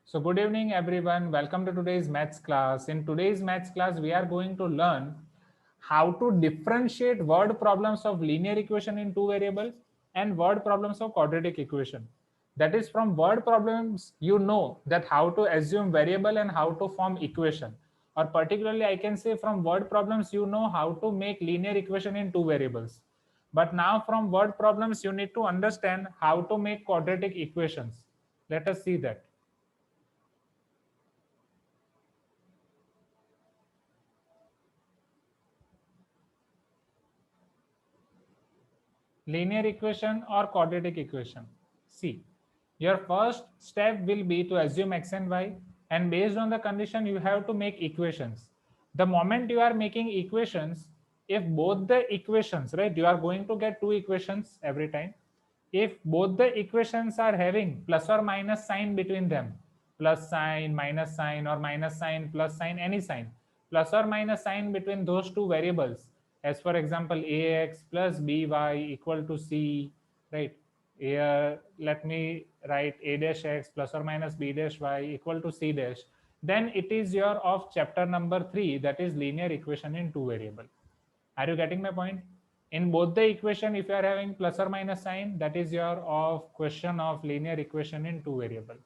So good evening everyone. Welcome to today's maths class. In today's maths class, we are going to learn how to differentiate word problems of linear equation in two variables and word problems of quadratic equation. That is, from word problems, you know that how to assume variable and how to form equation. Or particularly, I can say from word problems, you know how to make linear equation in two variables. But now from word problems, you need to understand how to make quadratic equations. Let us see that. Linear equation or quadratic equation. See, your first step will be to assume x and y, and based on the condition you have to make equations. The moment you are making equations, if both the equations, right, you are going to get two equations every time. If both the equations are having plus or minus sign between them, plus sign, minus sign, or minus sign, plus sign, any sign, plus or minus sign between those two variables, as for example ax plus by equal to c, right? Here let me write a dash x plus or minus b dash y equal to c dash. Then it is your of chapter number 3, that is linear equation in two variable. Are you getting my point? In both the equation, if you are having plus or minus sign, that is your of question of linear equation in two variable.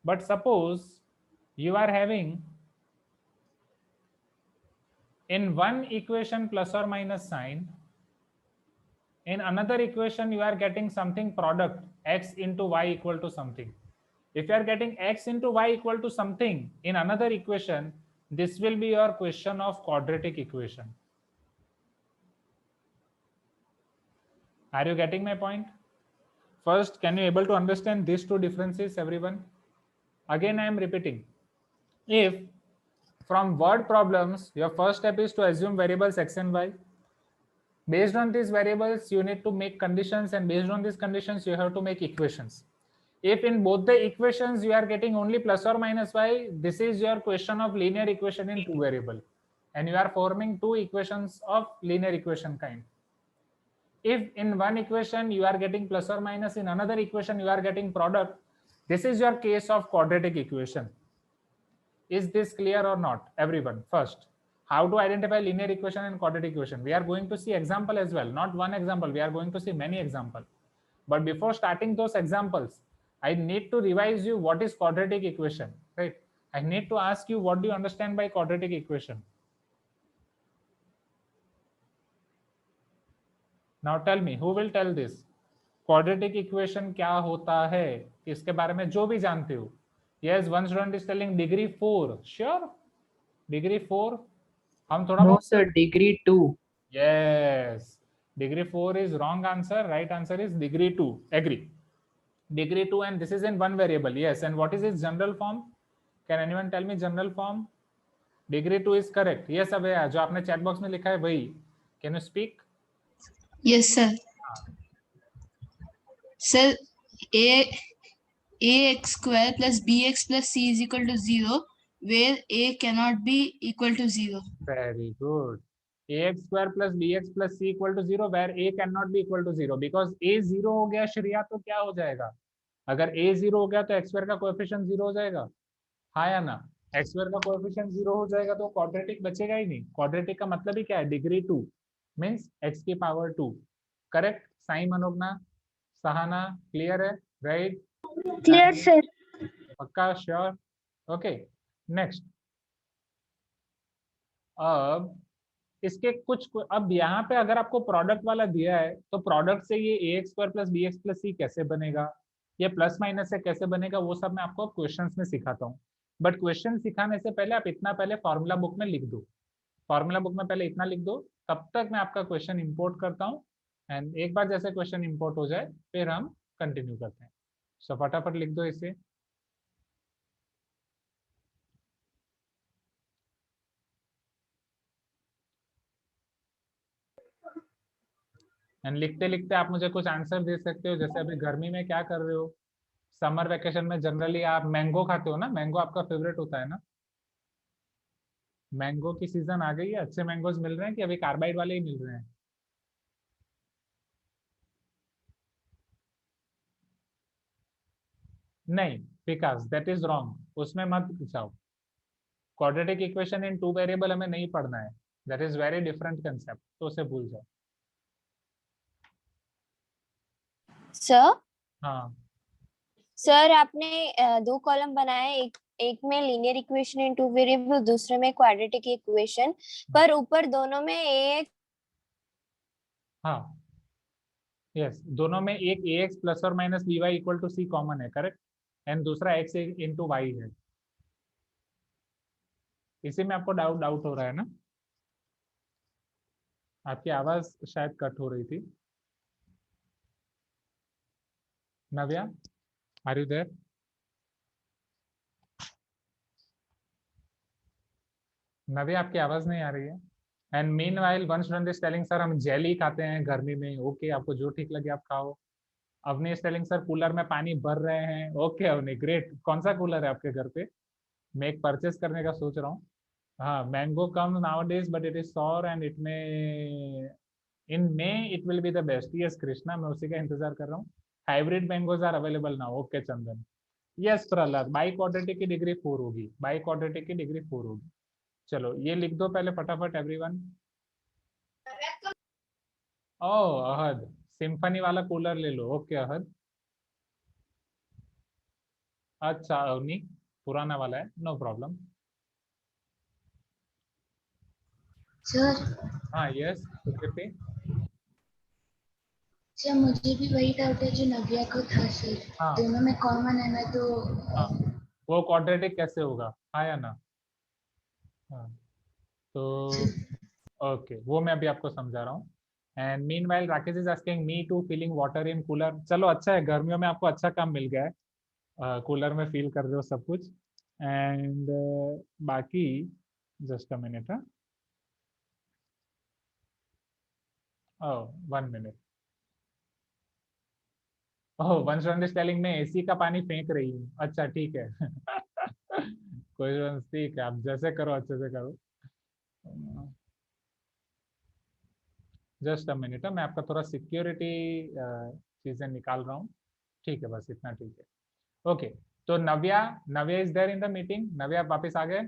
But suppose you are having in one equation plus or minus sign, in another equation you are getting something product x into y equal to something. If you are getting x into y equal to something in another equation, this will be your question of quadratic equation. Are you getting my point? First, can you able to understand these two differences, everyone? Again, I am repeating. If from word problems, your first step is to assume variables x and y. Based on these variables, you need to make conditions, and based on these conditions, you have to make equations. If in both the equations you are getting only plus or minus y, this is your question of linear equation in two variable, and you are forming two equations of linear equation kind. If in one equation you are getting plus or minus, in another equation you are getting product, this is your case of quadratic equation. Is this clear or not, everyone? First, how to identify linear equation and quadratic equation. We are going to see example as well, not one example, we are going to see many example. But before starting those examples, I need to revise you what is quadratic equation, right? I need to ask you, what do you understand by quadratic equation? Now tell me, who will tell this? Quadratic equation क्या होता है, इसके बारे में जो भी जानते हो. Yes, one student is telling degree 4. Sure, degree 4. हम थोड़ा No, बहुत. sir, degree 2. Yes, degree 4 is wrong answer. Right answer is degree 2. Agree. Degree 2, and this is in one variable. Yes, and what is its general form? Can anyone tell me general form? Degree 2 is correct. Yes, अभय, जो आपने chat box में लिखा है वही. Can you speak? Yes, sir. Sir, ax square plus bx plus c is equal to 0, where a cannot be equal to 0. Very good. ax square plus bx plus c equal to 0, where a cannot be equal to 0, because a 0 हो गया श्रेया, तो क्या हो जाएगा? अगर a 0 हो गया तो x स्क्वायर का कोएफिशिएंट 0 हो जाएगा, हाँ या ना? x स्क्वायर का कोएफिशिएंट 0 हो जाएगा तो क्वाड्रेटिक बचेगा ही नहीं. क्वाड्रेटिक का मतलब ही क्या है? डिग्री 2 मींस x की power 2. Correct? Sai Manogna, Sahana, clear है? राइट? Clear, sir. पक्का? श्योर? Okay, next. अब इसके कुछ, अब यहाँ पे अगर आपको प्रोडक्ट वाला दिया है तो प्रोडक्ट से ये A x square plus B x plus C कैसे बनेगा, ये प्लस माइनस से कैसे बनेगा, वो सब मैं आपको क्वेश्चंस में सिखाता हूँ. बट क्वेश्चन सिखाने से पहले आप इतना पहले फॉर्मूला बुक में लिख दो. फॉर्मूला बुक में पहले इतना लिख दो, तब तक मैं आपका क्वेश्चन इंपोर्ट करता हूँ. एंड एक बार जैसे क्वेश्चन इंपोर्ट हो जाए फिर हम कंटिन्यू करते हैं. सो फटाफट लिख दो इसे. एंड लिखते लिखते आप मुझे कुछ आंसर दे सकते हो. जैसे अभी गर्मी में क्या कर रहे हो? समर वेकेशन में जनरली आप मैंगो खाते हो ना? मैंगो आपका फेवरेट होता है ना? मैंगो की सीजन आ गई है. अच्छे मैंगोज मिल रहे हैं कि अभी कार्बाइड वाले ही मिल रहे हैं? नहीं, विकास दैट इज रॉन्ग, उसमें मत जाओ। क्वाड्रेटिक इक्वेशन इन 2 वेरिएबल हमें नहीं पढ़ना है, that is very different concept, तो उसे भूल जाओ। सर हाँ सर आपने दो कॉलम बनाए, एक में linear equation in two variable, दूसरे में क्वाड्रेटिक इक्वेशन, पर ऊपर दोनों में ax। हाँ यस, दोनों में एक ए एक्स प्लस और minus b y equal to c common है, करेक्ट, एंड दूसरा एक्स इंटू वाई है। इसी में आपको डाउट डाउट हो रहा है ना? आपकी आवाज शायद कट हो रही थी। नव्या, आर यू देयर? नव्या, आपकी आवाज नहीं आ रही है। And mean while one student is telling sir हम जेली खाते हैं गर्मी में। ओके, आपको जो ठीक लगे आप खाओ। Avni is telling sir cooler में पानी भर रहे हैं। Okay Avni, great. कौन सा कूलर है आपके घर पे? मैं एक परचेस करने का सोच रहा हूँ। हाँ, mango come nowadays but it is sour and it में in May it will be the best. Yes Krishna, मैं उसी का इंतजार कर रहा हूँ। Hybrid mangoes are available now. Okay Chandan. Yes Prahlad, by quadratic की डिग्री 4 होगी, बाई क्वाड्रेटिक की डिग्री 4 होगी। चलो ये लिख दो पहले फटाफट एवरीवन। ओह अहद, सिम्फनी वाला कूलर ले लो। ओके अहद। अच्छा अवनी, पुराना वाला है, नो प्रॉब्लम। सर हाँ यस सुकृति। सर मुझे भी वही डाउट है जो नव्या को था सर, हाँ दोनों में कॉमन है ना तो हाँ, वो क्वाड्रेटिक कैसे होगा, हाँ या ना? हाँ तो ओके, वो मैं अभी आपको समझा रहा हूँ। And meanwhile Rakesh is asking me to feeling water in cooler. चलो अच्छा है, गर्मियों में आपको अच्छा काम मिल गया है, कूलर में फील कर रहे हो सब कुछ। एंड बाकी just a minute. Oh 1 minute. Oh one student is telling मैं एसी का पानी फेंक रही हूँ। अच्छा ठीक है कोई ठीक है, आप जैसे करो अच्छे से करो। जस्ट अ मिनट, मैं आपका थोड़ा सिक्योरिटी चीजें निकाल रहा हूँ। ठीक है, बस इतना ठीक है। ओके, तो Navya, Navya is there in the meeting. Navya आप वापस आ गए?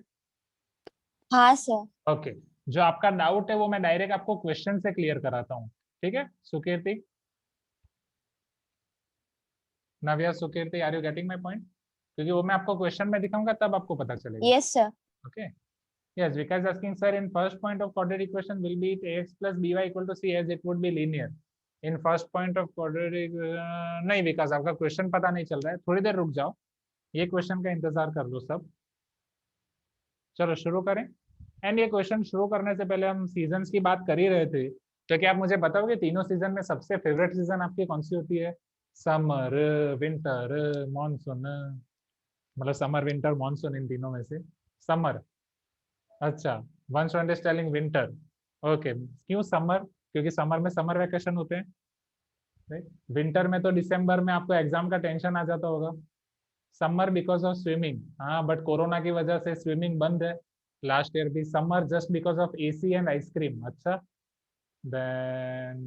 हाँ सर। ओके, जो आपका डाउट है वो मैं डायरेक्ट आपको क्वेश्चन से क्लियर कराता हूँ। ठीक है Sukirti, Navya Sukirti, are you getting my point? क्योंकि वो मैं आपको क्वेश्चन में दिखाऊंगा तब आपको पता चलेगा। Yes sir. Okay yes, because asking sir in first point of quadratic equation will be ax plus by equal to c as it would be linear in first point of quadratic नहीं विकास, आपका question पता नहीं चल रहा है, थोड़ी देर रुक जाओ, ये क्वेश्चन का इंतजार कर लो सब। चलो शुरू करें। एंड ये क्वेश्चन शुरू करने से पहले हम सीजन्स की बात कर ही रहे थे, तो क्या आप मुझे बताओगे तीनों सीजन में सबसे फेवरेट सीजन आपकी कौन सी होती है? Summer, winter, monsoon? मतलब समर विंटर मॉनसून, इन तीनों में से समर। अच्छा, one student is telling winter. Okay, क्यों समर? क्योंकि समर में समर वेकेशन होते हैं, राइट। विंटर में तो दिसंबर में आपको एग्जाम का टेंशन आ जाता होगा। समर बिकॉज ऑफ स्विमिंग, हाँ बट कोरोना की वजह से स्विमिंग बंद है लास्ट ईयर भी। Summer just because of AC and ice cream. अच्छा, then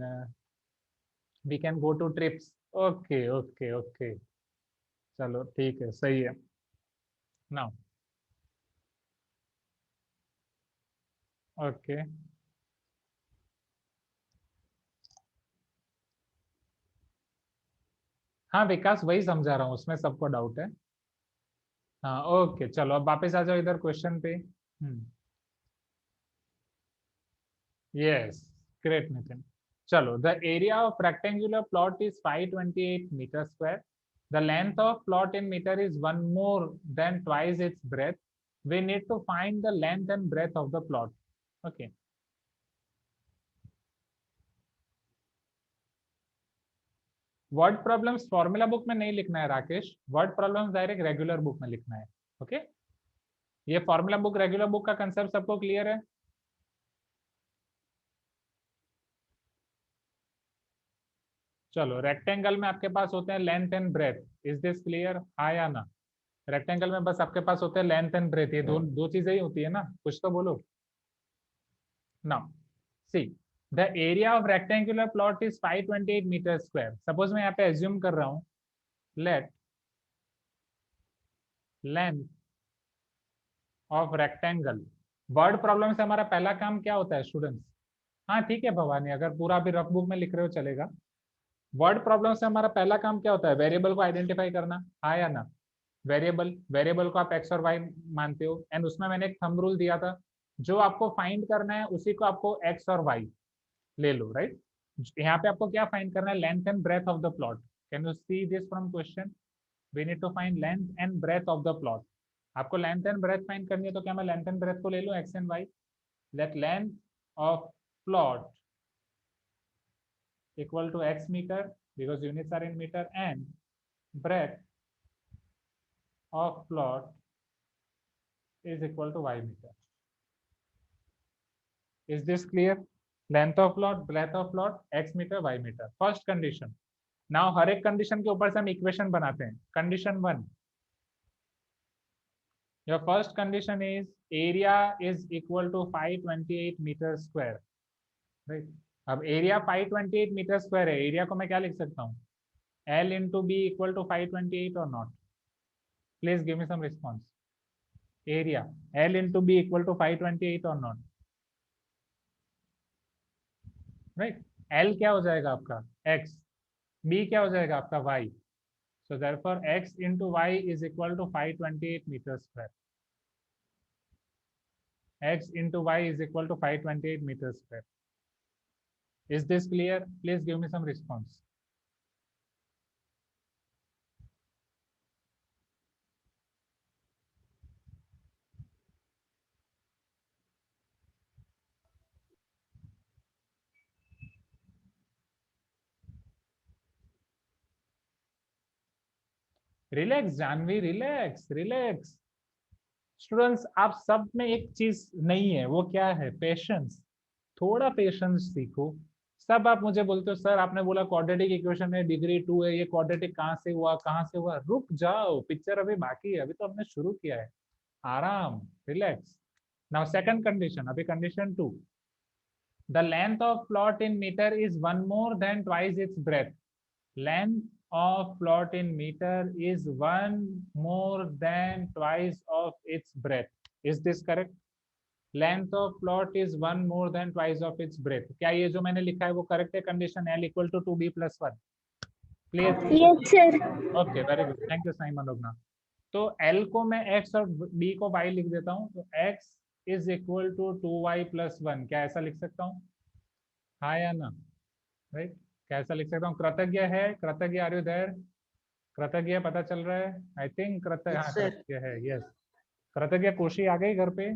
we can go to trips. Okay okay okay, चलो ठीक है, सही है। नाउ ओके, हाँ विकास वही समझा रहा हूँ, उसमें सबको डाउट है। हाँ ओके, चलो अब वापस आ जाओ इधर क्वेश्चन पे। Yes, great Nitin. चलो, the area of rectangular plot is 528 metre square. The length of plot in metre is one more than twice its breadth. We need to find the length and breadth of the plot. Okay, word problems formula book में नहीं लिखना है Rakesh, word problems direct regular book में लिखना है। Okay, ये formula book regular book का concept सबको क्लियर है? चलो, रेक्टेंगल में आपके पास होते हैं length and breadth, is this clear, हाँ या ना? रेक्टेंगल में बस आपके पास होते हैं लेंथ एंड ब्रेथ, ये दो दो चीजें ही होती है ना, कुछ तो बोलो। Now see, the area of rectangular plot is 528 metre square. Suppose मैं यहाँ पे एज्यूम कर रहा हूँ, let length of rectangle. Word problem से हमारा पहला काम क्या होता है स्टूडेंट्स? हाँ ठीक है भवानी, अगर पूरा भी रफ बुक में लिख रहे हो चलेगा। वर्ड प्रॉब्लम से हमारा पहला काम क्या होता है? वेरिएबल को आइडेंटिफाई करना, हाँ या ना? वेरिएबल को आप एक्स और वाई मानते हो, एंड उसमें मैंने एक थंब रूल दिया था, जो आपको फाइंड करना है उसी को आपको एक्स और वाई ले लो, राइट? यहाँ पे आपको क्या फाइंड करना है? Length and breadth of the plot. Can you see this from question? We need to find length and breadth of the plot. आपको लेंथ एंड ब्रेथ फाइंड करनी है, तो क्या मैं लेंथ एंड ब्रेथ को ले लूं, x and y? Let length of plot equal to x meter because units are in meter, and breadth of plot is equal to y meter. Is this clear? Length of plot, breadth of plot, x meter, y meter. First condition. Now हर एक condition के ऊपर से हम equation बनाते हैं. Condition 1. Your first condition is area is equal to 528 meters square. Right? अब area 528 metre square है, area को मैं क्या लिख सकता हूँ? L into B equal to 528 or not? Please give me some response. Area L into B equal to 528 or not? Right? L क्या हो जाएगा आपका? X. B क्या हो जाएगा आपका? Y. So therefore X into Y is equal to 528 meters square. X into Y is equal to 528 meters square. Is this clear? Please give me some response. Relax Janvi, relax relax. Students आप सब में एक चीज नहीं है, वो क्या है? पेशेंस। थोड़ा पेशेंस सीखो। सब आप मुझे बोलते हो सर आपने बोला क्वाड्रेटिक इक्वेशन में डिग्री 2 है, ये क्वाड्रेटिक कहाँ से हुआ, कहाँ से हुआ? रुक जाओ, पिक्चर अभी बाकी है, अभी तो हमने शुरू किया है। आराम, रिलैक्स। नाउ सेकंड कंडीशन, अभी condition 2। The length of plot in metre is 1 more than twice its breadth. Length of plot in meter is 1 more than twice of its breadth. Is this correct? Length of plot is 1 more than twice of its breadth. क्या ये जो मैंने लिखा है वो correct है? Condition L equal to 2B plus 1. Clear? Yes, sir. Okay, very good, thank you Simon लोगना। तो L को मैं X और B को Y लिख देता हूँ, तो X is equal to 2Y plus 1. क्या ऐसा लिख सकता हूँ? हाँ या ना? राइट? कैसा लिख सकता हूँ? कृतज्ञ है, कृतज्ञ, आर यू देयर? कृतज्ञ पता चल रहा है? आई थिंक कृतज्ञ, हाँ कृतज्ञ है, यस। कृतज्ञ कोशी आ गई घर पे।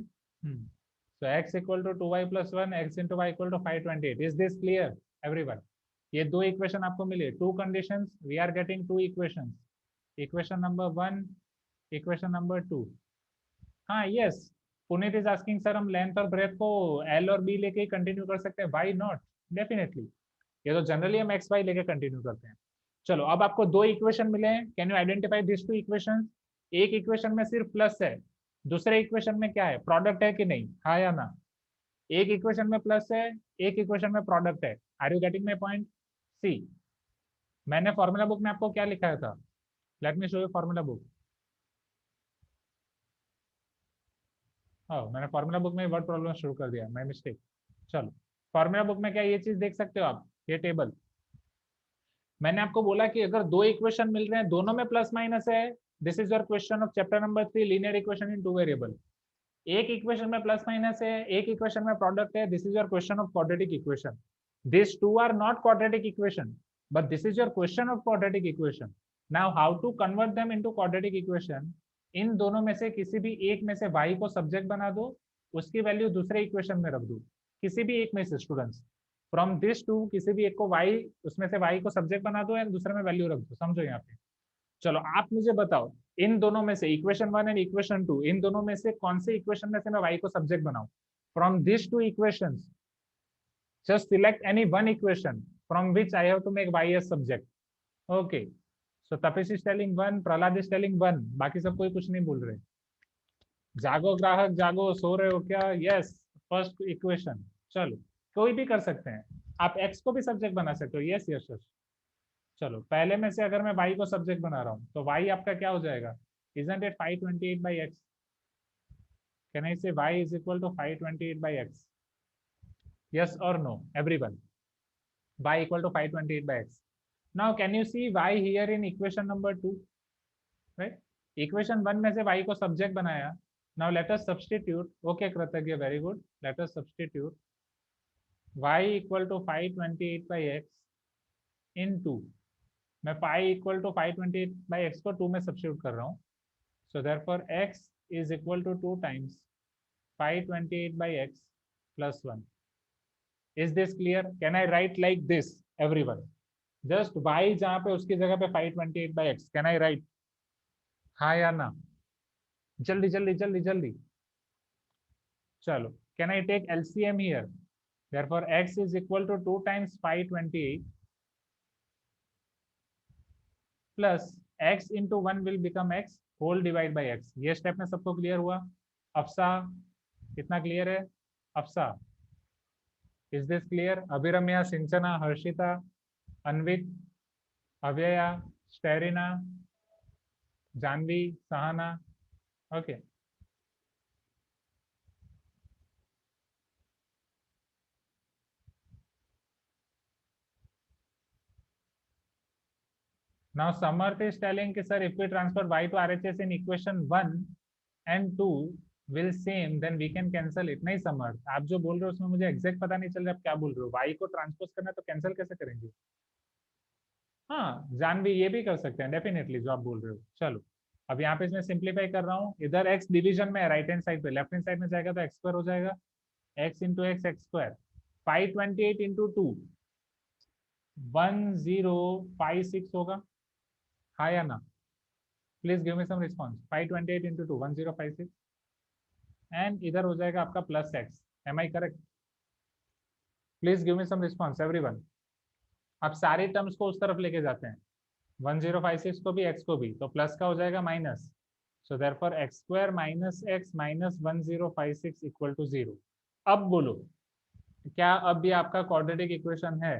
So x equal to 2y plus 1, x into y equal to 528. Is this clear everyone? ये दो इक्वेशन आपको मिले, two conditions, we are getting two equations. Equation number 1, equation number 2। हाँ yes, Puneet is asking sir हम length और breadth को L और B लेके कंटिन्यू कर सकते हैं, व्हाई नॉट? डेफिनेटली। ये तो जनरली हम एक्स वाई लेके कंटिन्यू करते हैं। चलो अब आपको दो इक्वेशन मिले हैं, can you identify this two equation? एक इक्वेशन में सिर्फ प्लस है, दूसरे इक्वेशन में क्या है? प्रोडक्ट है कि नहीं, हाँ या ना? एक इक्वेशन में प्लस है, एक इक्वेशन में प्रोडक्ट है। Are you getting my point? See, मैंने फॉर्मूला बुक में आपको क्या लिखाया था? Let me show you formula book. मैंने फॉर्मूला बुक में वर्ड प्रॉब्लम शुरू कर दिया, माय मिस्टेक। चलो फॉर्मूला बुक में क्या ये चीज देख सकते हो आप, ये टेबल। मैंने आपको बोला कि अगर दो इक्वेशन मिल रहे हैं, दोनों में प्लस माइनस है, this is your question of chapter number 3, linear equation in two variable. एक इक्वेशन में प्लस माइनस है, एक इक्वेशन में प्रोडक्ट है, this is your question of quadratic equation. This two are not quadratic equation, but this is your question of quadratic equation. Now how to convert them into quadratic equation? इन दोनों में से किसी भी एक में से y को सब्जेक्ट बना दो, उसकी वैल्यू दूसरे इक्वेशन में रख दो, किसी भी एक में से स्टूडेंट्स। फ्रॉम दिस टू किसी भी एक को y, उसमें से y को सब्जेक्ट बना दो एंड दूसरे में वैल्यू रख दो, समझो यहाँ पे। चलो आप मुझे बताओ, इन दोनों में से इक्वेशन 1 एंड इक्वेशन 2, इन दोनों में से कौन से इक्वेशन में से मैं y को सब्जेक्ट बनाऊं? From this two equations just select any one equation from which I have to make y as subject. Okay, so Tapish is telling 1, Prahlad is telling 1, बाकी सब कोई कुछ नहीं बोल रहे। जागो ग्राहक जागो, सो रहे हो क्या? Yes, first equation. चलो कोई भी कर सकते हैं, आप x को भी सब्जेक्ट बना सकते हो। Yes yes yes. चलो पहले में से अगर मैं y को सब्जेक्ट बना रहा हूँ तो y आपका क्या हो जाएगा? Isn't it 528 by x? Can I say y is equal to 528 by x? Yes or no, everyone? Y equal to 528 by x. Now, can you see y here in equation number 2? Right? Equation 1 में से y को subject बनाया. Now let us substitute. Okay, Kratagya, very good. Let us substitute y equal to 528 by x in 2. मैं phi equal to 528 by x को 2 में substitute कर रहा हूँ. So therefore x is equal to 2 times 528 by x plus 1. Is this clear? Can I write like this, everyone? Just y जहाँ पे उसकी जगह पे 528 by x. Can I write? हाँ या ना? जल्दी जल्दी जल्दी जल्दी. चलो. Can I take LCM here? Therefore x is equal to 2 times 528 plus x into 1 will become x whole divided by x. ये स्टेप में सबको क्लियर हुआ? अफसा कितना क्लियर है? Afsa, is this clear? Abhiramya, Sinchana, Harshita, Anvit, Avyaya, Sterina, Janvi, Sahana. Okay. Now Samarth is telling कि sir, if we transfer y to RHS in equation 1 and 2 will same, then we can cancel it. नहीं समर्थ, आप जो बोल रहे हो उसमें मुझे एग्जैक्ट पता नहीं चल रहा आप क्या बोल रहे हो. y को ट्रांसपोज करना है तो कैंसिल कैसे करेंगे? हाँ, जानवी ये भी कर सकते हैं डेफिनेटली जो आप बोल रहे हो. चलो, अब यहाँ पे इसमें सिंप्लीफाई कर रहा हूँ. इधर x डिवीजन में राइट हैंड साइड पे, लेफ्ट हैंड साइड में जाएगा तो x स्क्वायर हो जाएगा. x into x x square. 528 into 2 1056 होगा. हाँ या ना? Please give me some response. 528 into 2 1056 and इधर हो जाएगा आपका plus x. Am I correct? Please give me some response everyone. आप सारे टर्म्स को उस तरफ लेके जाते हैं, 1056 को भी x को भी, तो प्लस का हो जाएगा minus. So therefore x square minus x minus 1056 equal to 0. अब बोलो, क्या अब भी आपका क्वाड्रेटिक इक्वेशन है?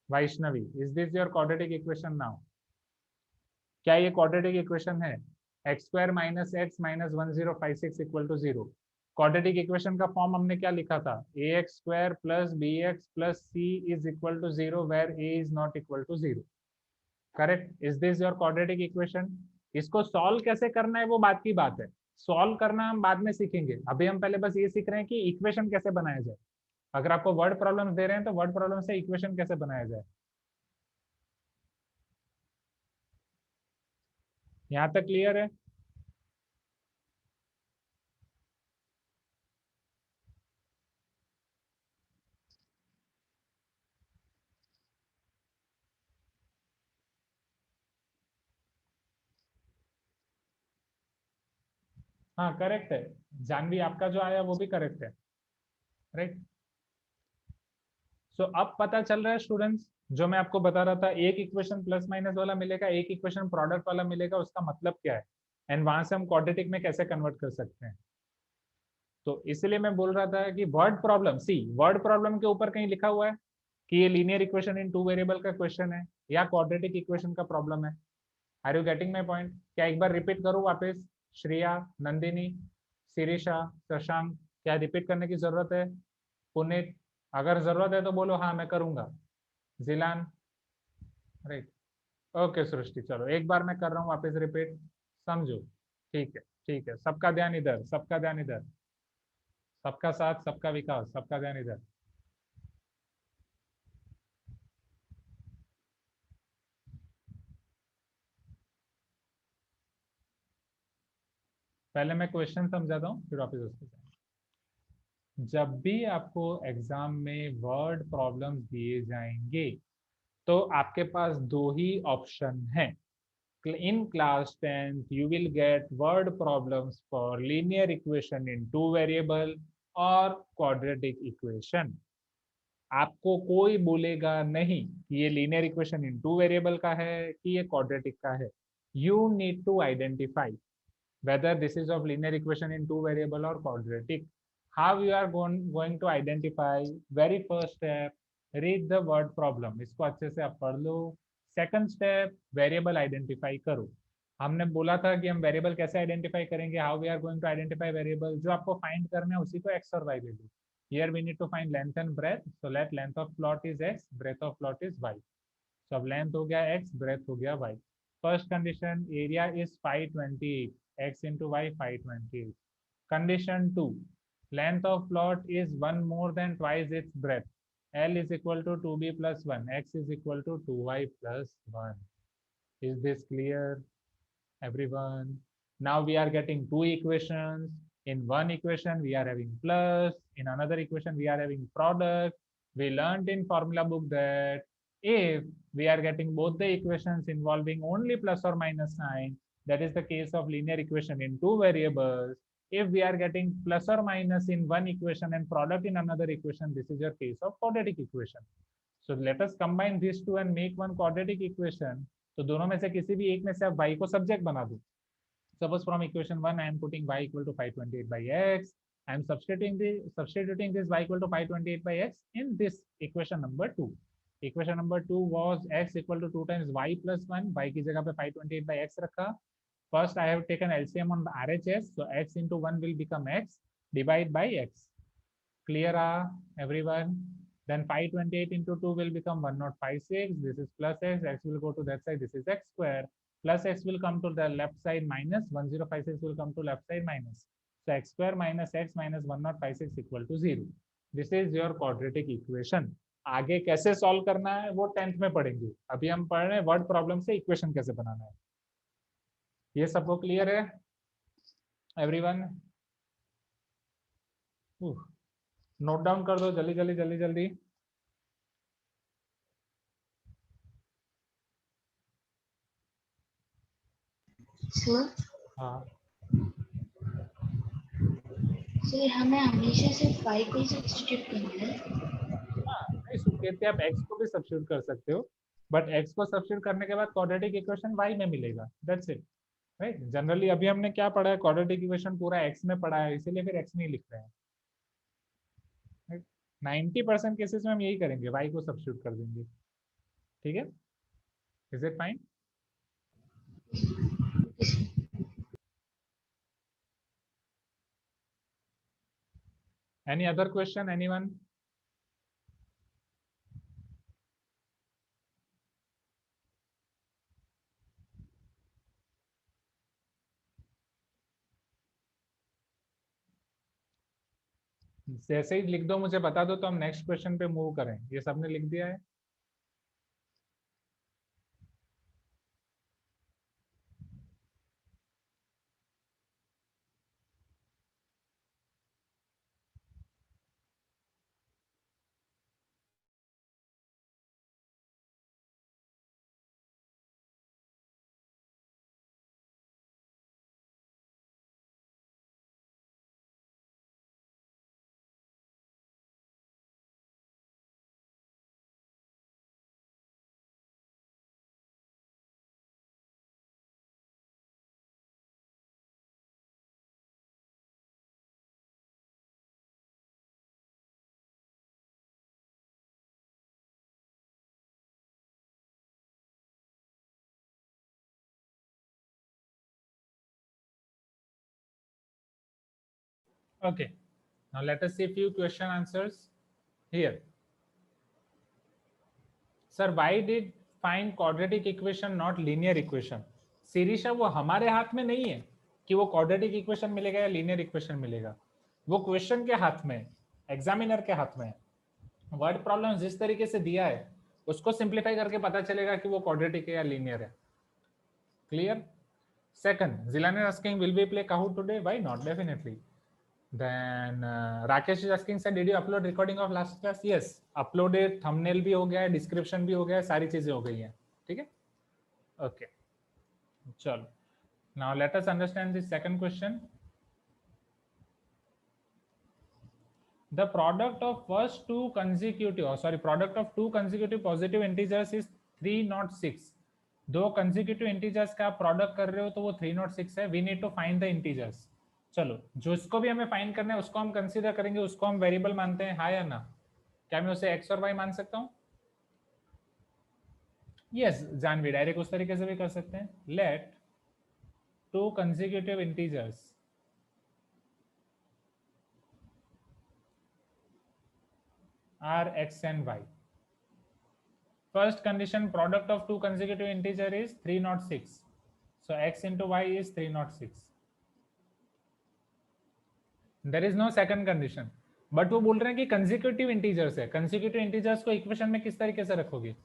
Vaishnavi, is this your quadratic equation now? क्या ये क्वाड्रेटिक इक्वेशन है? X square minus x minus 1056 equal to 0. Quadratic equation का फॉर्म हमने क्या लिखा था? A x square plus B x plus c is equal to 0 where a is not equal to 0. Correct? Is this your quadratic equation? इसको solve कैसे करना है वो बात की बात है. सॉल्व करना हम बाद में सीखेंगे. अभी हम पहले बस ये सीख रहे हैं कि इक्वेशन कैसे बनाया जाए. अगर आपको वर्ड प्रॉब्लम दे रहे हैं तो वर्ड प्रॉब्लम से इक्वेशन कैसे बनाया जाए. यहाँ तक क्लियर है? हाँ करेक्ट है. जानवी, आपका जो आया वो भी करेक्ट है. राइट. सो अब पता चल रहा है स्टूडेंट्स, जो मैं आपको बता रहा था, एक इक्वेशन प्लस माइनस वाला मिलेगा, एक इक्वेशन प्रोडक्ट वाला मिलेगा, उसका मतलब क्या है एंड वहां से हम क्वाड्रेटिक में कैसे कन्वर्ट कर सकते हैं. तो इसलिए मैं बोल रहा था कि word problem, see word problem के ऊपर कहीं लिखा हुआ है कि ये लीनियर इक्वेशन इन 2 वेरिएबल का क्वेश्चन है या क्वाड्रेटिक इक्वेशन का प्रॉब्लम है. Are you getting my point? क्या एक बार रिपीट करूँ वापस? श्रेया, नंदिनी, शिरीषा, शशांक, क्या रिपीट करने की जरूरत है? पुनीत, अगर जरूरत है तो बोलो हाँ मैं करूंगा. जिलान, राइट. ओके सृष्टि, चलो एक बार मैं कर रहा हूँ वापस रिपीट, समझो. ठीक है ठीक है. सबका ध्यान इधर, सबका ध्यान इधर. सबका साथ सबका विकास, सबका ध्यान इधर. पहले मैं क्वेश्चन समझाता हूँ फिर वापस उसके साथ. जब भी आपको एग्जाम में वर्ड प्रॉब्लम्स दिए जाएंगे तो आपके पास दो ही ऑप्शन हैं. In class 10th you will get word problems for linear equation in 2 variable और quadratic equation. आपको कोई बोलेगा नहीं कि ये linear equation in 2 variable का है कि ये quadratic का है. You need to identify whether this is of linear equation in 2 variable or quadratic. How you are going to identify? Very first step, read the word problem. इसको अच्छे से आप पढ़ लो. सेकंड स्टेप, वेरिएबल आइडेंटिफाई करो. हमने बोला था कि हम वेरिएबल कैसे आइडेंटिफाई करेंगे, how we are going to identify variable, जो आपको फाइंड करना है उसी को एक्स और वाई ले लो। Here we need to find length and breadth, so let length of plot is x, breadth of plot is y. So अब लेंथ हो गया एक्स, ब्रेथ हो गया y. First condition, area is 528, x into y 528। Condition 2, length of plot is 1 more than twice its breadth, L is equal to 2b plus 1, x is equal to 2y plus 1. Is this clear, everyone? Now we are getting two equations. In one equation we are having plus, in another equation we are having product. We learned in formula book that if we are getting both the equations involving only plus or minus sign, that is the case of linear equation in two variables. If we are getting plus or minus in one equation and product in another equation, this is your case of quadratic equation. So let us combine these two and make one quadratic equation. तो दोनों में से किसी भी एक में से आप y को सब्जेक्ट बना दो. Suppose from equation 1 I am putting y equal to 528 by x. I am substituting this y equal to 528 by x in this equation number 2. Equation number 2 was x equal to 2 times y plus 1. Y की जगह पे 528 by x रखा. First I have taken LCM on RHS, so x into 1 will become x, divide by x. Clear everyone? Then 528 into 2 will become 1056. This is plus x. X will go to that side. This is x square. Plus x will come to the left side minus. 1056 will come to left side minus. So x square minus x minus 1056 equal to 0. This is your quadratic equation. आगे कैसे solve करना है वो 10th में पढ़ेंगे. अभी हम पढ़ रहे हैं वर्ड प्रॉब्लम से इक्वेशन कैसे बनाना है. ये सबको क्लियर है एवरीवन? नोट डाउन कर दो जल्दी जल्दी जल्दी जल्दी. सर हाँ सर हमें हमेशा सिर्फ y को ही सब्स्टिट्यूट करना है. नहीं, सुकेत आप x को भी सब्स्टिट्यूट कर सकते हो, बट x को सब्स्टिट्यूट करने के बाद क्वाड्रेटिक इक्वेशन y में मिलेगा. That's it, right? जनरली अभी हमने क्या पढ़ा है, क्वाड्रेटिक इक्वेशन पूरा x में पढ़ा है, इसीलिए फिर x नहीं लिख रहे हैं. 90% केसेस में हम यही करेंगे, y को सब्स्टिट्यूट कर देंगे. ठीक है, is it fine? Any other question, anyone? जैसे ही लिख दो मुझे बता दो तो हम नेक्स्ट क्वेश्चन पे मूव करें. ये सबने लिख दिया है? Okay, now let us see few question answers here. Sir, why did find quadratic equation not linear equation? Shirisha, वो हमारे हाथ में नहीं है कि वो quadratic equation मिलेगा या linear equation मिलेगा. वो क्वेश्चन के हाथ में, एग्जामिनर के हाथ में है. वर्ड प्रॉब्लम जिस तरीके से दिया है उसको सिंप्लीफाई करके पता चलेगा कि वो क्वाड्रेटिक है या लीनियर है. Clear? Second, Jilan is asking will we play Kahoot today? Why not? Definitely. Then Rakesh is asking sir, did you upload recording of last class? Yes, uploaded. thumbnail भी हो गया है, डिस्क्रिप्शन भी हो गया है, सारी चीजें हो गई हैं. ठीक है, ओके चलो. Now let us understand the second question. The product of first two consecutive, product of two consecutive positive integers is 306. दो consecutive integers का प्रोडक्ट कर रहे हो तो वो 306 है. We need to find the integers. चलो, जो इसको भी हमें फाइंड करना है उसको हम कंसीडर करेंगे, उसको हम वेरिएबल मानते हैं, हाँ या ना? क्या मैं उसे x और y मान सकता हूँ? यस जानवी, डायरेक्ट उस तरीके से भी कर सकते हैं. Let two consecutive integers are x and y. First condition, product of two consecutive integer is 306. So x into y is 306. There is no second condition. But वो बोल रहे हैं कि कंसेक्यूटिव इंटीजर्स है. कंसेक्यूटिव इंटीजर्स को equation में किस तरीके से रखोगे?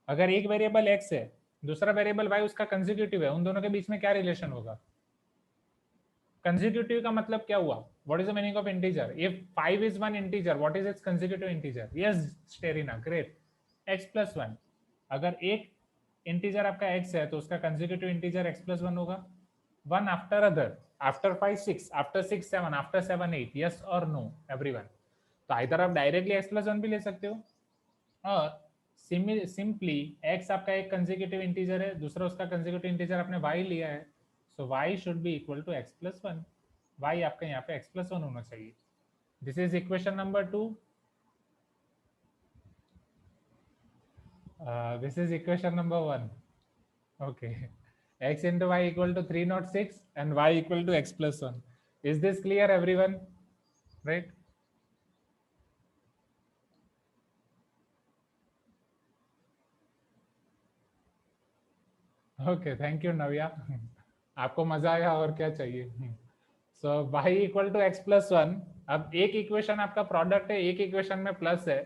अगर एक वेरिएबल x है, दूसरा वेरिएबल y उसका कंसेक्यूटिव है, उन दोनों के बीच में क्या रिलेशन होगा? कंसेक्यूटिव का मतलब क्या हुआ? What is the meaning of integer? If 5 is one integer, what is its consecutive integer? Yes Sterina, great. x + 1. अगर एक इंटीजर आपका x है तो उसका कंसेक्यूटिव इंटीजर x + 1 होगा. One after other, after 5 6, after 6 7, after 7 8. Yes और no everyone? तो either आप डायरेक्टली x + 1 भी ले सकते हो, और सिंपली x आपका एक कंसेक्यूटिव इंटीजर है, दूसरा उसका कंसेक्यूटिव इंटीजर आपने y लिया है, so y should be equal to x + 1. y आपका यहाँ पे x + 1 होना चाहिए. This is equation number 2. This is equation number 1. Okay. X into y equal to 306 and y equal to x + 1. Is this clear, everyone? Right? Okay, thank you, Navya. आपको मजा आया और क्या चाहिए? So y equal to x + 1. अब एक equation आपका product है, एक इक्वेशन में प्लस है,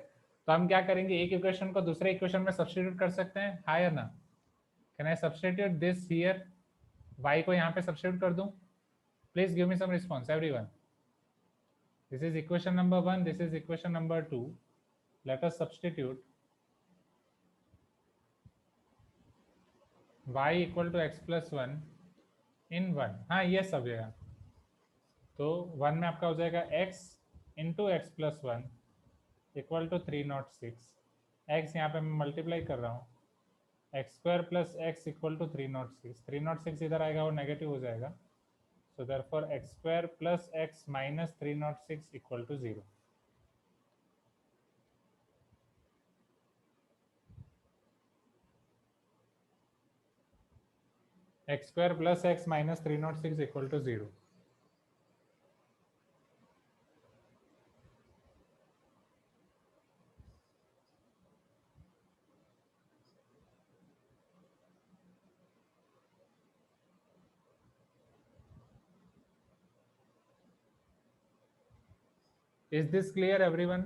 तो हम क्या करेंगे? एक इक्वेशन को दूसरे इक्वेशन में सब्स्टिट्यूट कर सकते हैं, हाँ या ना? Can I substitute this here? y को यहाँ पे सब्स्टिट्यूट कर दूं? Please give me some response everyone. This is equation number 1, this is equation number 2. Let us substitute y equal to x + 1 in 1. हाँ ये सब जगह. तो 1 में आपका हो जाएगा x into x + 1 equal to 306. x यहाँ पे मैं मल्टीप्लाई कर रहा हूँ, x² + x इक्वल टू 306. 306 इधर आएगा, वो नेगेटिव हो जाएगा. So therefore x² + x - 306 equal to 0. x² + x - 306 equal to 0. Is this clear, everyone?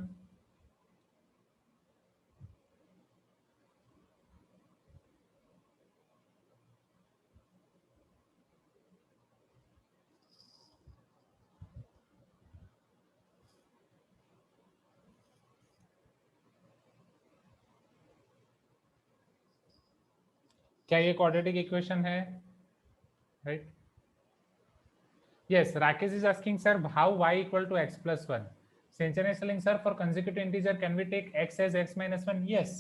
क्या ये क्वाड्रेटिक इक्वेशन है? Right? Yes, Rakesh is asking, sir, how y equal to x + 1? Sinchana is telling, sir, for consecutive integer, can we take x as x - 1? Yes,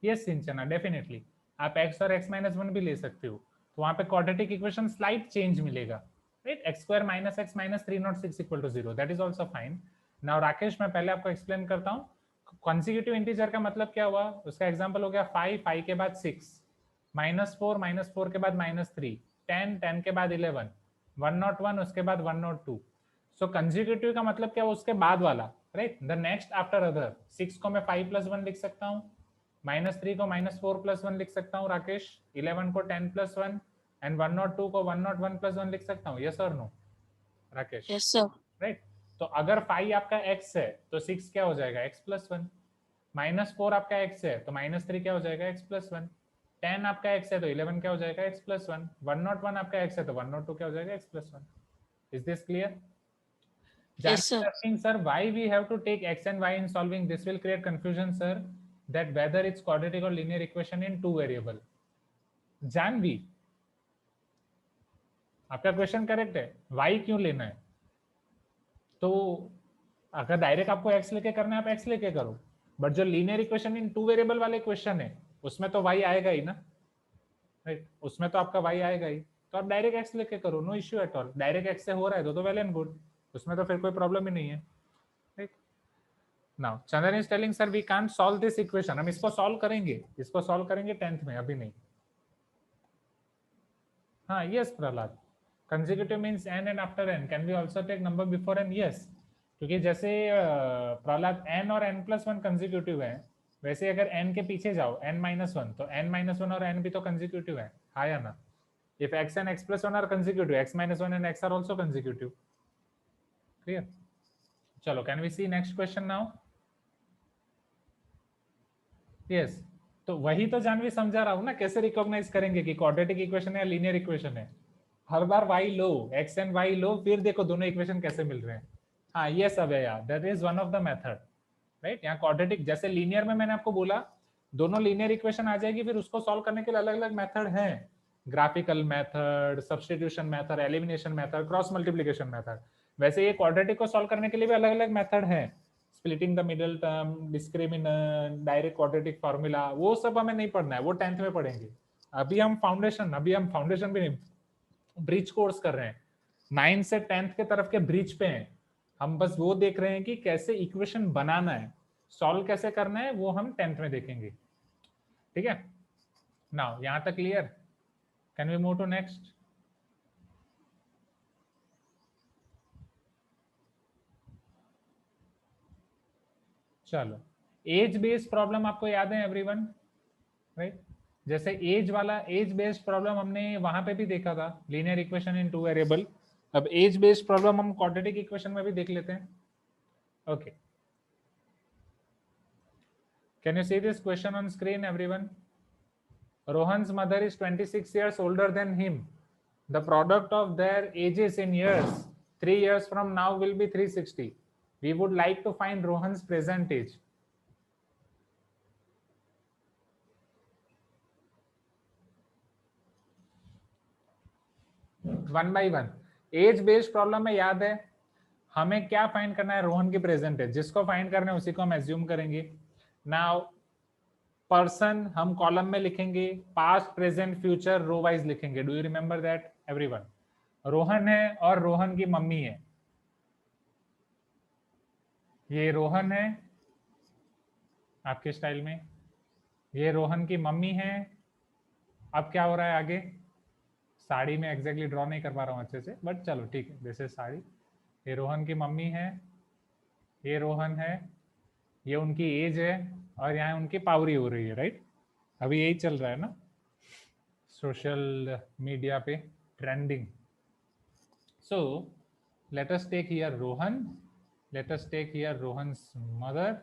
yes, Sinchana, definitely. आप x और x - 1 भी ले सकते हो, तो वहाँ पे quadratic equation slight change मिलेगा, right? x² - x - 306 equal to 0. That is also fine. Now Rakesh, मैं पहले आपको explain करता हूँ. Consecutive integer का मतलब क्या हुआ? उसका एग्जाम्पल हो गया 5, 5 के बाद 6, -4, -4 के बाद -3, 10, 10 के बाद 11, 101 उसके बाद 102. सो कंसेक्यूटिव का मतलब क्या? उसके बाद वाला, right? The next after other. 6 को मैं 5 + 1 लिख सकता हूँ, -3 को -4 + 1 लिख सकता हूँ राकेश, 11 को 10 + 1 एंड 102 को 101 + 1 लिख सकता हूँ. यस और no Rakesh? Yes sir. Right. तो अगर 5 आपका x है तो 6 क्या हो जाएगा? x + 1. -4 आपका x है तो -3 क्या हो जाएगा? x + 1. 10 आपका x है तो 11 क्या हो जाएगा? x + 1. 101 आपका x है तो 102 क्या हो जाएगा? x + 1. Is this clear? Yes, sir. Asking, sir, why we have to take x and y in solving? This will create confusion, sir, that whether it's quadratic or linear equation in two variable. Janvi, आपका question correct है. y क्यों लेना है? तो अगर direct आपको x लेके करना है, आप x लेके करो. बट जो linear equation in two variable वाले क्वेश्चन है, उसमें तो y आएगा ही ना, राइट? उसमें तो आपका y आएगा ही, तो आप डायरेक्ट x लेके करो, no issue at all. Direct x से हो रहा है तो वेल एंड गुड, उसमें तो फिर कोई प्रॉब्लम ही नहीं है, right? Now Chandan is telling, sir we can't solve this equation. हम इसको सॉल्व करेंगे, इसको सॉल्व करेंगे 10th में, अभी नहीं. हाँ yes Prahlad, Consecutive means n and after n. Can we also take number before n? Yes. क्योंकि जैसे प्रहलाद n और n+1 कंसेक्यूटिव है, वैसे अगर n के पीछे जाओ n-1 तो n-1 और n भी तो कंसेक्यूटिव है, हाँ या ना? If x and x+1 are consecutive, x-1 and x are also consecutive. Clear? चलो, can we see next question now? Yes. तो वही तो जानवी समझा रहा हूँ ना, कैसे रिकॉग्नाइज करेंगे कि क्वाड्रेटिक इक्वेशन है या लीनियर इक्वेशन है. हर बार y low, x and y लो, फिर देखो दोनों इक्वेशन कैसे मिल रहे हैं. हाँ, ये सब है यार, that is one of the method, right. यहाँ क्वाड्रेटिक जैसे लीनियर में मैंने आपको बोला दोनों लीनियर इक्वेशन आ जाएगी, फिर उसको सॉल्व करने के लिए अलग अलग मेथड हैं. Graphical method, substitution method, elimination method, cross multiplication method. वैसे ये क्वाड्रेटिक को सॉल्व करने के लिए भी अलग अलग मेथड है. Splitting the middle term, discriminant, direct quadratic formula, वो सब हमें नहीं पढ़ना है, वो 10th में पढ़ेंगे. अभी हम फाउंडेशन भी नहीं, ब्रिज कोर्स कर रहे हैं. 9 से 10th के तरफ के ब्रिज पे हैं हम, बस वो देख रहे हैं कि कैसे इक्वेशन बनाना है, सॉल्व कैसे करना है, वो हम 10th में देखेंगे. ठीक है, नाउ यहां तक clear? Can we move to next? चलो, एज बेस्ड प्रॉब्लम आपको याद है एवरीवन, राइट? जैसे एज वाला, एज बेस्ड प्रॉब्लम हमने वहां पे भी देखा था, लीनियर इक्वेशन इन 2 वेरिएबल. अब एज बेस्ड प्रॉब्लम हम क्वाड्रेटिक इक्वेशन में भी देख लेते हैं. Okay, can you see this question on screen everyone? Rohan's mother is 26 years older than him. The product of their ages in years, 3 years from now will be 360. We would like to find Rohan's present age. One by one. Age based problem में याद है हमें क्या find करना है? रोहन की present as. जिसको find करना है उसी को हम एज्यूम करेंगे. नाउ पर्सन हम कॉलम में लिखेंगे, past present future row wise लिखेंगे. Do you remember that everyone? Rohan है और रोहन की मम्मी है. ये रोहन है आपके स्टाइल में, ये रोहन की मम्मी है. अब क्या हो रहा है आगे? साड़ी में एग्जैक्टली ड्रॉ नहीं कर पा रहा हूँ अच्छे से, बट चलो ठीक है, दिस इज साड़ी. ये रोहन की मम्मी है, ये रोहन है, ये उनकी एज है, और यहाँ उनकी पावरी हो रही है, राइट? अभी यही चल रहा है ना सोशल मीडिया पे, trending. So let us take here Rohan, let us take here Rohan's mother.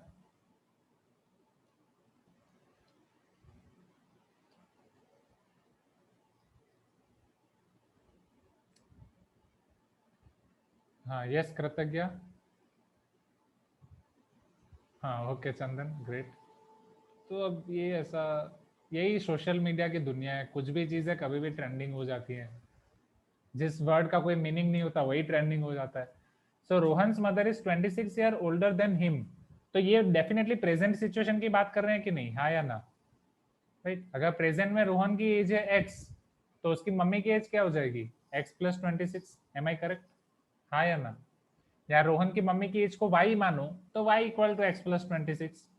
हाँ, यस कृतज्ञ. हाँ, ओके चंदन, ग्रेट. तो अब ये ऐसा, यही सोशल मीडिया की दुनिया है, कुछ भी चीज़ है कभी भी ट्रेंडिंग हो जाती है. जिस वर्ड का कोई मीनिंग नहीं होता वही ट्रेंडिंग हो जाता है. So Rohan's mother is 26 year older than him. तो ये डेफिनेटली प्रेजेंट सिचुएशन की बात कर रहे हैं कि नहीं, हाँ या ना? राइट. अगर प्रेजेंट में रोहन की एज है x, तो उसकी मम्मी की एज क्या हो जाएगी? x + 26. Am I correct? हाँ या ना? या रोहन की मम्मी की एज को y मानो तो y = x + 26,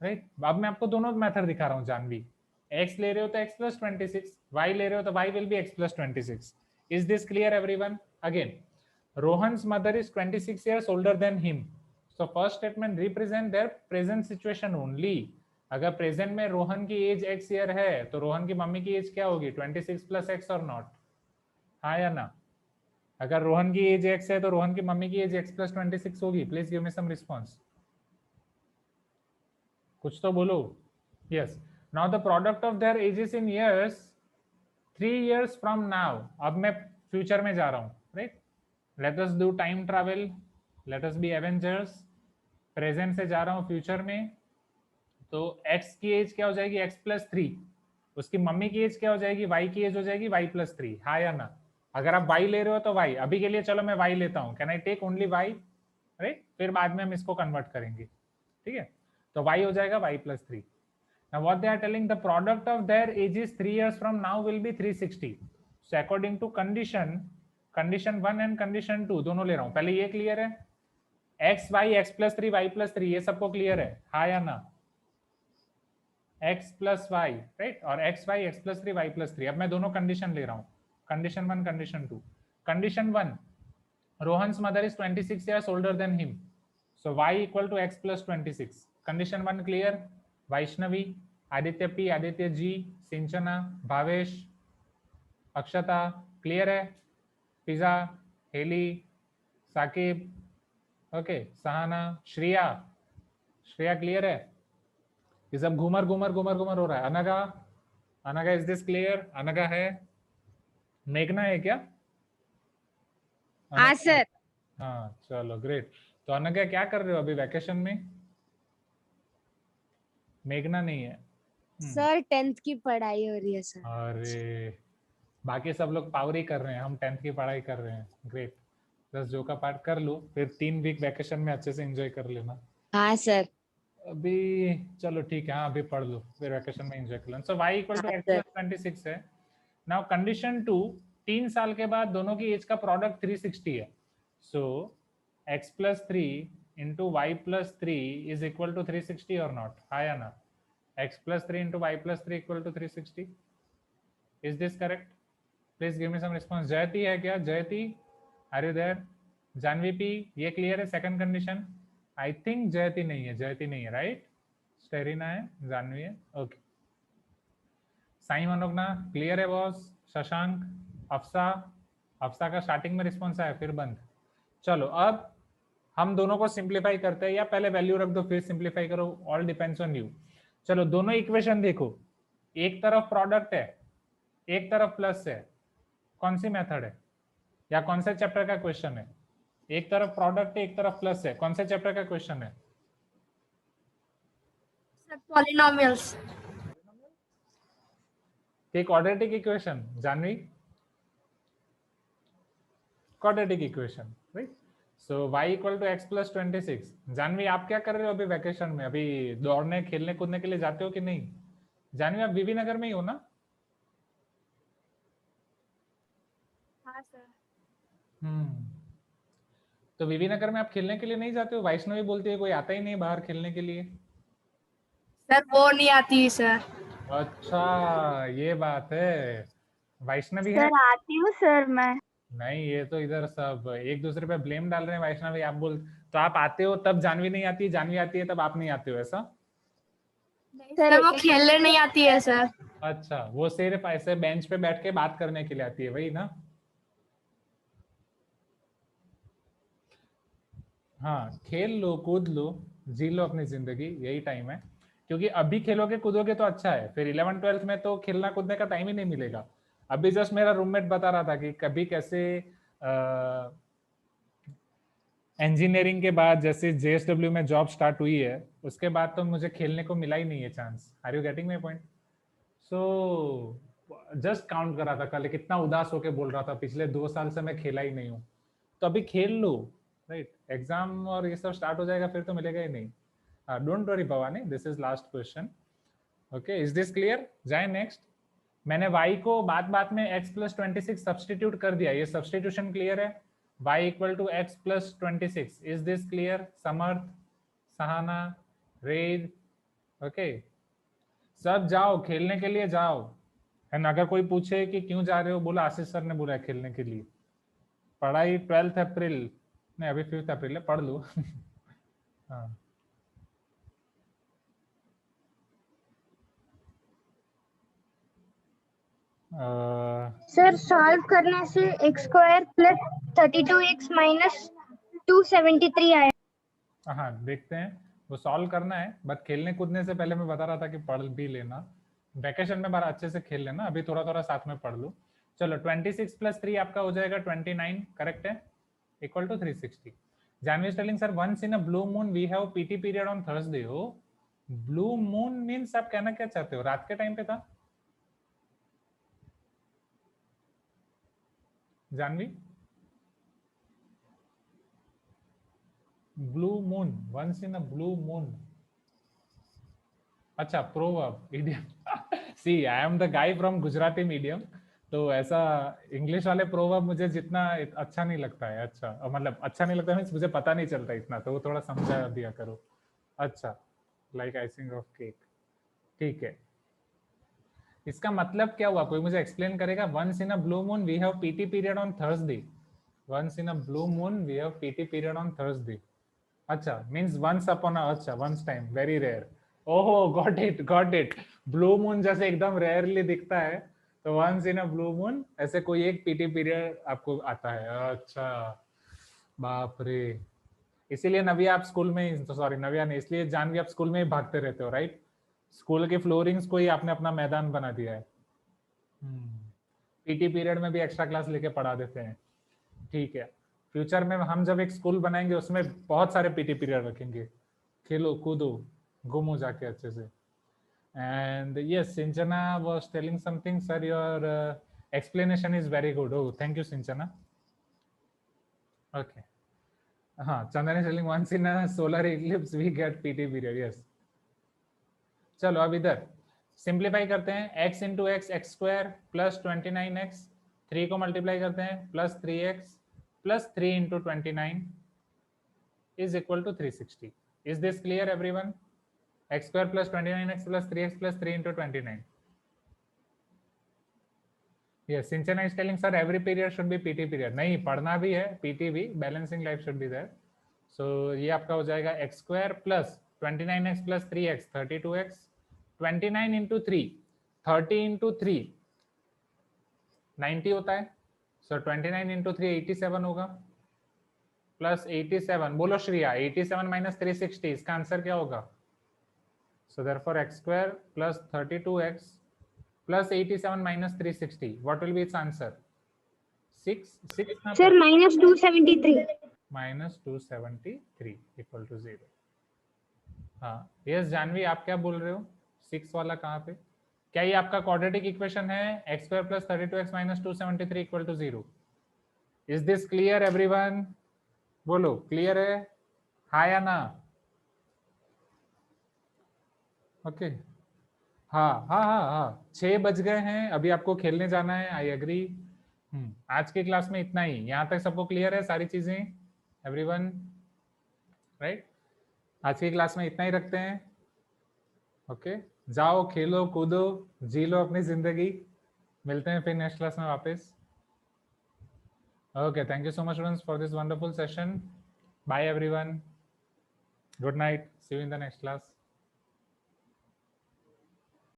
राइट? अब मैं आपको दोनों मेथड दिखा रहा हूँ जानवी. x ले रहे हो तो x + 26, y ले रहे हो तो y will be x + 26. Is this clear everyone? Again, Rohan's mother is 26 years older than him. So first statement represent their present situation only. अगर प्रेजेंट में रोहन की एज x ईयर है तो रोहन की मम्मी की एज क्या होगी? 26 + x और नॉट, हाँ या ना? अगर रोहन की एज x है तो रोहन की मम्मी की एज x + 26 होगी. Please give me some response, कुछ तो बोलो. Yes. Now the product of their ages in years 3 years from now. अब मैं फ्यूचर में जा रहा हूँ, right? Let us do time travel, let us be Avengers. Present से जा रहा हूँ फ्यूचर में, तो x की एज क्या हो जाएगी? x + 3. उसकी मम्मी की एज क्या हो जाएगी? y की एज हो जाएगी y + 3, हाँ या ना? अगर आप y ले रहे हो तो y. अभी के लिए चलो मैं y लेता हूँ. Can I take only y, right? फिर बाद में हम इसको कन्वर्ट करेंगे, ठीक है? तो y हो जाएगा y + 3. Now what they are telling, the product of their ages 3 years from now will be 360. So according to condition 1 and condition 2, दोनों ले रहा हूँ. पहले ये क्लियर है? x y x + 3 y + 3, ये सबको क्लियर है, हाँ या ना? x + y, right? और x y x + 3 y + 3. अब मैं दोनों कंडीशन ले रहा हूँ, condition 1 condition 2. Condition 1, Rohan's mother is 26 years older than him. So y equal to x plus 26. Condition 1 clear? Vaishnavi, Aditya P, Aditya G, Sinchana, Bhavesh, Akshata, clear है? Fiza, Haley, Sakib, okay, Sahana, Shriya, Shriya clear है? ये सब घूमर घूमर घूमर घूमर हो रहा है. अनगा, अनगा is this clear? अनगा है? मेघना है क्या? हाँ सर. हाँ चलो ग्रेट. तो अनगा क्या कर रहे हो अभी वैकेशन में? मेघना नहीं है. सर 10th की पढ़ाई हो रही है सर. अरे बाकी सब लोग पावरी कर रहे हैं, हम 10th की पढ़ाई कर रहे हैं. ग्रेट. 10 जो का पार्ट कर लो, फिर 3 वीक वैकेशन में अच्छे से एंजॉय कर लेना. हाँ सर. अभी चलो ठीक है. हाँ अभी पढ़ लो, फिर वैकेशन में एंजॉय कर लेना. So y equal to x plus 26 है. नाउ कंडीशन 2, 3 साल के बाद दोनों की एज का प्रोडक्ट 360 है. So x plus 3 into y plus 3 is equal to 360 और नॉट? हाँ या ना? x plus 3 into y plus 3 equal to 360. Is this correct? Please give me some response. Jayati है क्या? Jayati, are you there? Janvi P, ये clear है second condition? I think Jayati नहीं है. जयती नहीं है, राइट? स्टेरिना है, जानवी है. ओके. साई मनोगना क्लियर है बॉस? शशांक, अफसा, अफसा का स्टार्टिंग में रिस्पॉन्स आया फिर बंद. चलो अब हम दोनों को सिंप्लीफाई करते हैं, या पहले वैल्यू रख दो फिर सिंप्लीफाई करो, ऑल डिपेंड्स ऑन यू. चलो दोनों इक्वेशन देखो, एक तरफ प्रोडक्ट है, एक तरफ प्लस है. कौन सी मेथड है या कौन से चैप्टर का क्वेश्चन है? एक तरफ प्रोडक्ट है, एक तरफ प्लस है. कौन से चैप्टर का क्वेश्चन है? Sir polynomials. एक quadratic equation. Janvi, quadratic equation, right? So y equal to x plus 26. Janvi आप क्या कर रहे हो अभी वैकेशन में? अभी दौड़ने खेलने कूदने के लिए जाते हो कि नहीं? जानवी आप बीवी नगर में ही हो ना? हाँ सर. तो बीवी नगर में आप खेलने के लिए नहीं जाते हो? वैष्णवी बोलती है कोई आता ही नहीं बाहर खेलने के लिए. सर वो नहीं आती सर. अच्छा ये बात है. वैष्णवी है? सर आती हूँ सर मैं. नहीं, ये तो इधर सब एक दूसरे पे ब्लेम डाल रहे हैं. वैष्णवी आप बोल, तो आप आते हो तब जानवी नहीं आती, जानवी आती है तब आप नहीं आते हो, ऐसा? सर वो खेलने नहीं आती है सर. अच्छा, वो सिर्फ ऐसे बेंच पे बैठ के बात करने के लिए आती है, वही ना? हाँ खेल लो, कूद लो, जी लो अपनी जिंदगी, यही टाइम है. क्योंकि अभी खेलोगे कूदोगे तो अच्छा है, फिर 11th 12th में तो खेलना कूदने का टाइम ही नहीं मिलेगा. अभी जस्ट मेरा रूममेट बता रहा था कि कभी कैसे इंजीनियरिंग के बाद जैसे JSW में जॉब स्टार्ट हुई है, उसके बाद तो मुझे खेलने को मिला ही नहीं है chance. Are you getting my point? So just count कर रहा था कल, कितना उदास होके बोल रहा था पिछले 2 साल से मैं खेला ही नहीं हूँ. तो अभी खेल लो, राइट? एग्जाम और ये सब स्टार्ट हो जाएगा फिर तो मिलेगा ही नहीं. Don't worry Bhavani, this is last question. Okay, is this clear? जाए नेक्स्ट. मैंने y को बात में x प्लस 26 सब्सटीट्यूट कर दिया. ये सब्सटीट्यूशन क्लियर है? y equal to x plus 26. Is this clear? Samarth, Sahana, रेड, ओके. सब जाओ खेलने के लिए जाओ. एंड अगर कोई पूछे कि क्यों जा रहे हो, बोला आशीष सर ने बोला खेलने के लिए. पढ़ाई 12 अप्रैल नहीं, अभी 5 अप्रैल है, पढ़ लो. हाँ सर सॉल्व करने से x square plus 32x minus 273 आया. हाँ देखते हैं, वो सॉल्व करना है. बट खेलने कूदने से पहले मैं बता रहा था कि पढ़ भी लेना, वैकेशन में बार अच्छे से खेल लेना. अभी थोड़ा थोड़ा साथ में पढ़ लो. चलो 26 प्लस 3 आपका हो जाएगा 29, करेक्ट है? Equal to 360. Janvi telling sir once in a blue moon we have PT period on Thursday. हो, ब्लू मून मींस आप कहना क्या चाहते हो? रात के टाइम पे था Janvi? Blue moon, once in a blue moon. अच्छा, proverb, idiom. See I am the guy from Gujarati medium, तो ऐसा इंग्लिश वाले प्रोवर्ब मुझे जितना अच्छा नहीं लगता है. अच्छा मतलब अच्छा नहीं लगता मीन्स मुझे पता नहीं चलता इतना, तो वो थोड़ा समझा दिया करो. अच्छा, लाइक आइसिंग ऑफ केक, ठीक है. इसका मतलब क्या हुआ, कोई मुझे एक्सप्लेन करेगा? Once in a blue moon we have PT period on Thursday. Once in a blue moon we have PT period on Thursday. अच्छा, मींस वंस अपॉन अ, अच्छा वंस टाइम, वेरी रेयर. ओहो, got it got it. Blue moon जैसे एकदम rarely दिखता है, तो once in a blue moon ऐसे कोई एक पीटी पीरियड आपको आता है. अच्छा, बाप रे. इसीलिए नव्या आप स्कूल में, सॉरी नव्या नहीं, इसलिए जानवी आप स्कूल में ही भागते रहते हो, राइट? स्कूल के फ्लोरिंग्स को ही आपने अपना मैदान बना दिया है. पीटी पीरियड में भी एक्स्ट्रा क्लास लेके पढ़ा देते हैं. ठीक है, फ्यूचर में हम जब एक स्कूल बनाएंगे उसमें बहुत सारे पीटी पीरियड रखेंगे. खेलो कूदो, घूमो जाके अच्छे से. एंड यस, सिंचना was telling something. Sir your explanation is very good. Oh, thank you, Sinchana. Okay. Chandan is telling once in a solar eclipse we get PT period. Yes. चलो अब इधर सिंप्लीफाई करते हैं. x into x x square plus 29x, 3 को multiply करते हैं plus 3x plus 3 into 29 is equal to 360. Is this clear everyone? x square plus 29x plus 3x plus 3 into 29. Yes, Sinchana is telling sir every period should be PT period. नहीं, पढ़ना भी है, PT भी, balancing life should be there. So ये आपका हो जाएगा x square plus 29x plus 3x 32x, 29 into 3 30 into 3 90 होता है. So 29 into 3 87 होगा plus 87. बोलो श्रिया, 87 minus 360 इसका आंसर क्या होगा? So therefore x square plus 32x plus 87 minus 360. What will be its answer? 6. Sir, minus 273. Minus 273 equal to 0. हाँ, yes Janvi आप क्या बोल रहे हो? 6 वाला कहाँ पे? क्या ये आपका क्वाड्रेटिक इक्वेशन है? x square plus 32x minus 273 equal to 0. Is this clear everyone? बोलो, क्लियर है? हाँ या ना? ओके. हाँ 6 बज गए हैं, अभी आपको खेलने जाना है. I agree. आज की क्लास में इतना ही. यहाँ तक सबको क्लियर है सारी चीजें एवरीवन? राइट, आज की क्लास में इतना ही रखते हैं. ओके, जाओ खेलो कूदो, जी लो अपनी जिंदगी. मिलते हैं फिर नेक्स्ट क्लास में वापस. Okay, thank you so much students for this wonderful session. Bye everyone, good night, see you in the next class.